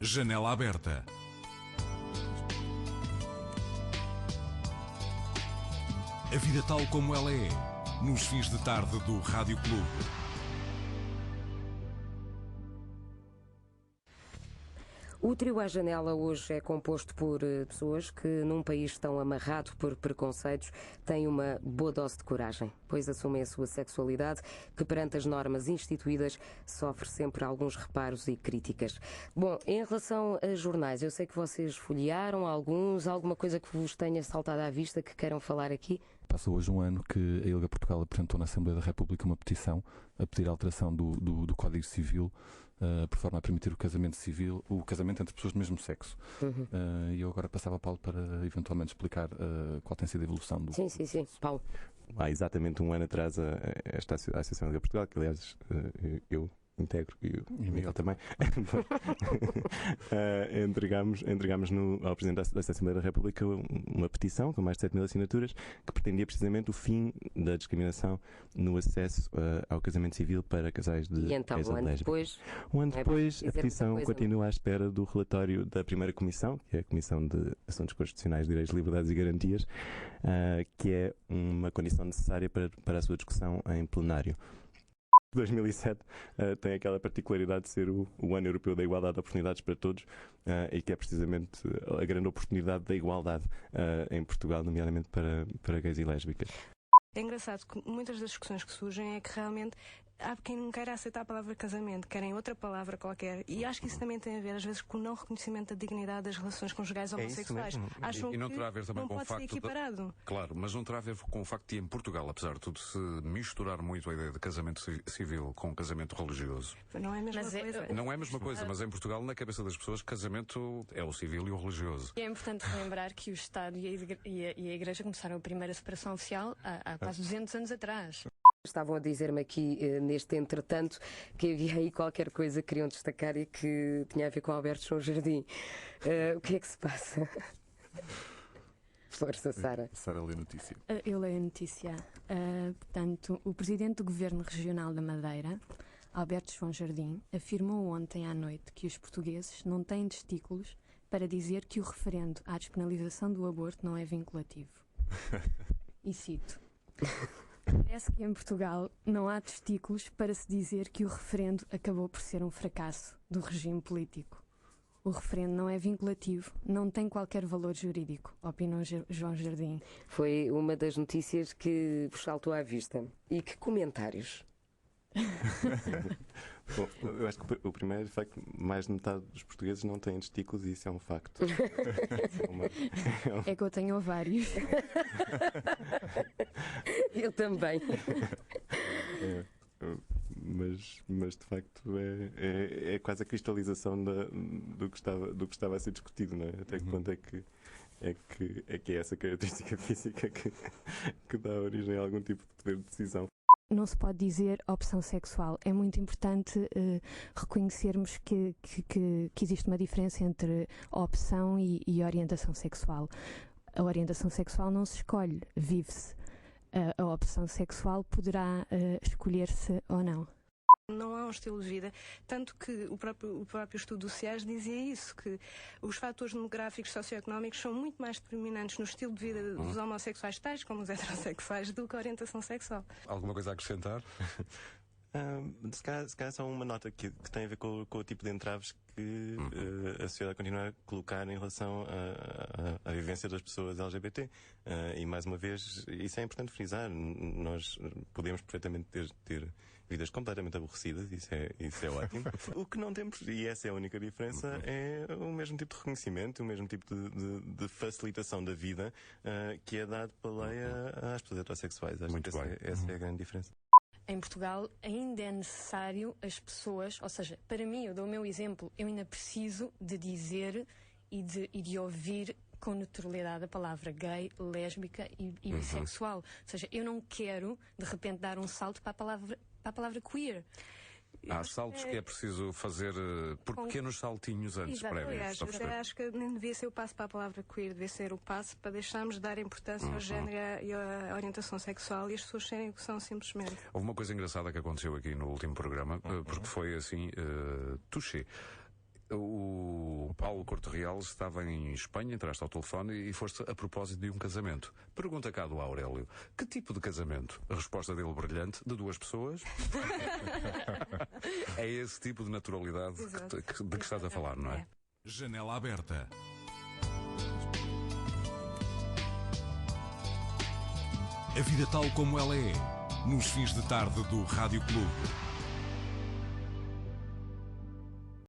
Janela aberta. A vida tal como ela é, nos fins de tarde do Rádio Clube. O trio à janela hoje é composto por pessoas que, num país tão amarrado por preconceitos, têm uma boa dose de coragem, pois assumem a sua sexualidade, que perante as normas instituídas sofre sempre alguns reparos e críticas. Bom, em relação a jornais, eu sei que vocês folhearam alguma coisa que vos tenha saltado à vista que queiram falar aqui? Passa hoje um ano que a ILGA Portugal apresentou na Assembleia da República uma petição a pedir a alteração do Código Civil por forma a permitir o casamento civil, o casamento entre pessoas do mesmo sexo. E eu agora passava a Paulo para eventualmente explicar qual tem sido a evolução do... Sim. Paulo. Há exatamente um ano atrás a Associação ILGA Portugal, que aliás eu integro e o Miguel também, entregámos ao Presidente da Assembleia da República uma petição com mais de 7.000 assinaturas que pretendia precisamente o fim da discriminação no acesso ao casamento civil para casais de E então, um ano depois, a petição continua à espera do relatório da primeira comissão, que é a Comissão de Assuntos Constitucionais, Direitos, Liberdades e Garantias, que é uma condição necessária para a sua discussão em plenário. 2007 tem aquela particularidade de ser o Ano Europeu da Igualdade de Oportunidades para Todos e que é precisamente a grande oportunidade da igualdade em Portugal, nomeadamente para gays e lésbicas. É engraçado que muitas das discussões que surgem é que realmente há quem não queira aceitar a palavra casamento, querem outra palavra qualquer. E acho que isso também tem a ver, às vezes, com o não reconhecimento da dignidade das relações conjugais homossexuais. E não terá a ver também não com pode o facto ser equiparado. Claro, mas não terá a ver com o facto de, em Portugal, apesar de tudo, se misturar muito a ideia de casamento civil com casamento religioso. Não é a mesma coisa. Não é a mesma coisa, mas em Portugal, na cabeça das pessoas, casamento é o civil e o religioso. É importante lembrar que o Estado e a Igreja começaram a primeira separação oficial há quase 200 anos atrás. Estavam a dizer-me aqui, neste entretanto, que havia aí qualquer coisa que queriam destacar e que tinha a ver com Alberto João Jardim. O que é que se passa? Força, Sara. Sara lê a notícia. Eu leio a notícia. Portanto, o Presidente do Governo Regional da Madeira, Alberto João Jardim, afirmou ontem à noite que os portugueses não têm testículos para dizer que o referendo à despenalização do aborto não é vinculativo. E cito: parece que em Portugal não há testículos para se dizer que o referendo acabou por ser um fracasso do regime político. O referendo não é vinculativo, não tem qualquer valor jurídico, opinou João Jardim. Foi uma das notícias que vos saltou à vista. E que comentários? Bom, eu acho que o primeiro é que mais de metade dos portugueses não têm testículos e isso é um facto. É que eu tenho ovários. Eu também. Mas de facto é quase a cristalização do que estava a ser discutido, não é? Até que ponto é que é essa característica física que dá origem a algum tipo de poder de decisão. Não se pode dizer opção sexual. É muito importante reconhecermos que existe uma diferença entre opção e orientação sexual. A orientação sexual não se escolhe, vive-se. A opção sexual poderá escolher-se ou não. Não há um estilo de vida, tanto que o próprio estudo do SIAS dizia isso, que os fatores demográficos socioeconómicos são muito mais determinantes no estilo de vida dos homossexuais, tais como os heterossexuais, do que a orientação sexual. Alguma coisa a acrescentar? Se calhar só uma nota que tem a ver com o tipo de entraves que a sociedade continua a colocar em relação à vivência das pessoas LGBT. E mais uma vez, isso é importante frisar. Nós podemos perfeitamente ter vidas completamente aborrecidas, isso é ótimo. O que não temos, e essa é a única diferença, é o mesmo tipo de reconhecimento, o mesmo tipo de facilitação da vida que é dado pela lei às pessoas heterossexuais. Acho que essa é a grande diferença. Em Portugal ainda é necessário as pessoas, ou seja, para mim, eu dou o meu exemplo, eu ainda preciso de dizer e de ouvir com naturalidade a palavra gay, lésbica e bissexual. Ou seja, eu não quero de repente dar um salto para a palavra queer. Há saltos que é preciso fazer por pequenos saltinhos antes prévios. Até acho que nem devia ser o passo para a palavra queer, devia ser o passo para deixarmos de dar importância ao género e à orientação sexual e as pessoas serem o que são simplesmente. Houve uma coisa engraçada que aconteceu aqui no último programa, porque foi assim, touché. O Paulo Corte Real estava em Espanha, entraste ao telefone e foste a propósito de um casamento. Pergunta cá do Aurélio: que tipo de casamento? A resposta dele brilhante: de 2 pessoas? É esse tipo de naturalidade de que estás a falar, não é? Janela aberta. A vida tal como ela é, nos fins de tarde do Rádio Clube.